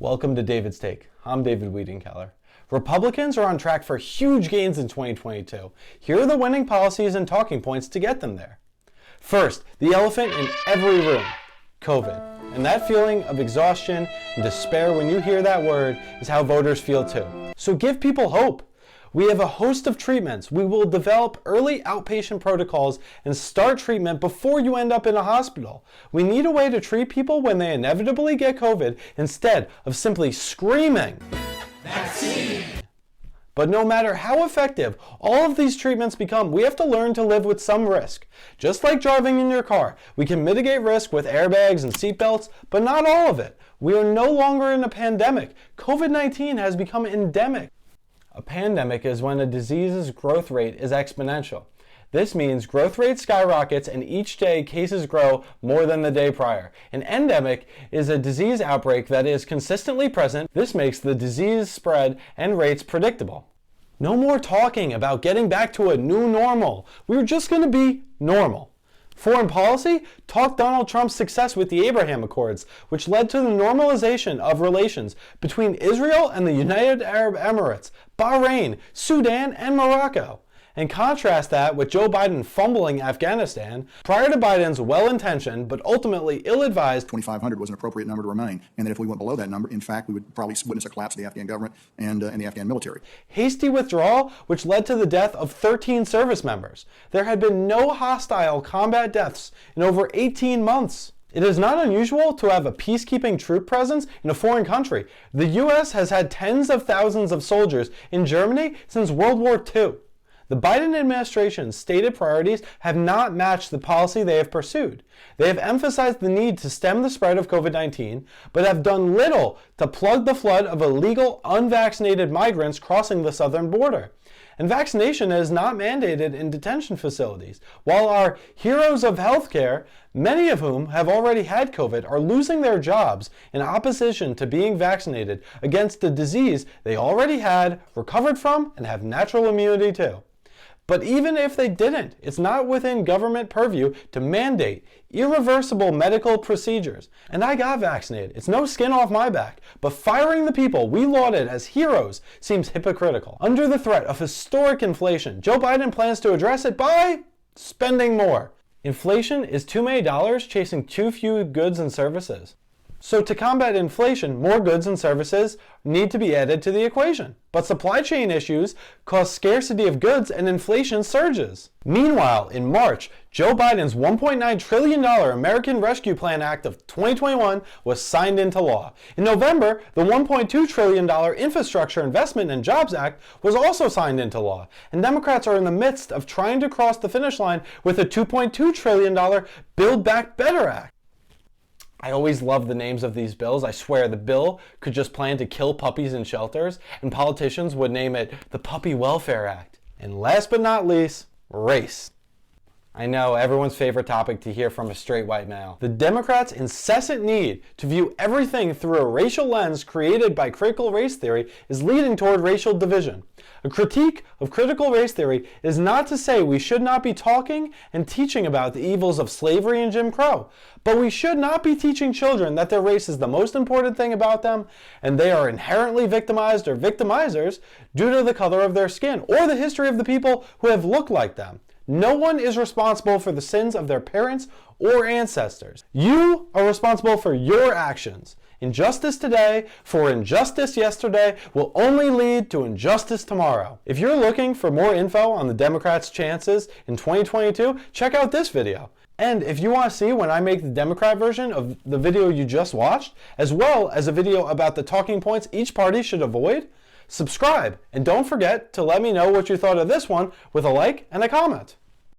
Welcome to David's Take. I'm David Wiedenkeller. Republicans are on track for huge gains in 2022. Here are the winning policies and talking points to get them there. First, the elephant in every room, COVID. And that feeling of exhaustion and despair when you hear that word is how voters feel too. So give people hope. We have a host of treatments. We will develop early outpatient protocols and start treatment before you end up in a hospital. We need a way to treat people when they inevitably get COVID instead of simply screaming, "Vaccine!" But no matter how effective all of these treatments become, we have to learn to live with some risk. Just like driving in your car, we can mitigate risk with airbags and seatbelts, but not all of it. We are no longer in a pandemic. COVID-19 has become endemic. A pandemic is when a disease's growth rate is exponential. This means growth rate skyrockets and each day cases grow more than the day prior. An endemic is a disease outbreak that is consistently present. This makes the disease spread and rates predictable. No more talking about getting back to a new normal. We're just going to be normal. Foreign policy, talk Donald Trump's success with the Abraham Accords, which led to the normalization of relations between Israel and the United Arab Emirates, Bahrain, Sudan, and Morocco. And contrast that with Joe Biden fumbling Afghanistan prior to Biden's well-intentioned but ultimately ill-advised 2,500 was an appropriate number to remain, and that if we went below that number, in fact, we would probably witness a collapse of the Afghan government and the Afghan military. Hasty withdrawal, which led to the death of 13 service members. There had been no hostile combat deaths in over 18 months. It is not unusual to have a peacekeeping troop presence in a foreign country. The U.S. has had tens of thousands of soldiers in Germany since World War II. The Biden administration's stated priorities have not matched the policy they have pursued. They have emphasized the need to stem the spread of COVID-19, but have done little to plug the flood of illegal, unvaccinated migrants crossing the southern border. And vaccination is not mandated in detention facilities, while our heroes of healthcare, many of whom have already had COVID, are losing their jobs in opposition to being vaccinated against a disease they already had, recovered from, and have natural immunity to. But even if they didn't, it's not within government purview to mandate irreversible medical procedures. And I got vaccinated. It's no skin off my back. But firing the people we lauded as heroes seems hypocritical. Under the threat of historic inflation, Joe Biden plans to address it by spending more. Inflation is too many dollars chasing too few goods and services. So to combat inflation, more goods and services need to be added to the equation. But supply chain issues cause scarcity of goods and inflation surges. Meanwhile, in March, Joe Biden's $1.9 trillion American Rescue Plan Act of 2021 was signed into law. In November, the $1.2 trillion Infrastructure Investment and Jobs Act was also signed into law. And Democrats are in the midst of trying to cross the finish line with a $2.2 trillion Build Back Better Act. I always love the names of these bills. I swear the bill could just plan to kill puppies in shelters, and politicians would name it the Puppy Welfare Act. And last but not least, race. I know, everyone's favorite topic to hear from a straight white male. The Democrats' incessant need to view everything through a racial lens created by critical race theory is leading toward racial division. A critique of critical race theory is not to say we should not be talking and teaching about the evils of slavery and Jim Crow, but we should not be teaching children that their race is the most important thing about them and they are inherently victimized or victimizers due to the color of their skin or the history of the people who have looked like them. No one is responsible for the sins of their parents or ancestors. You are responsible for your actions. Injustice today for injustice yesterday will only lead to injustice tomorrow. If you're looking for more info on the Democrats' chances in 2022, check out this video. And if you want to see when I make the Democrat version of the video you just watched, as well as a video about the talking points each party should avoid, subscribe. And don't forget to let me know what you thought of this one with a like and a comment.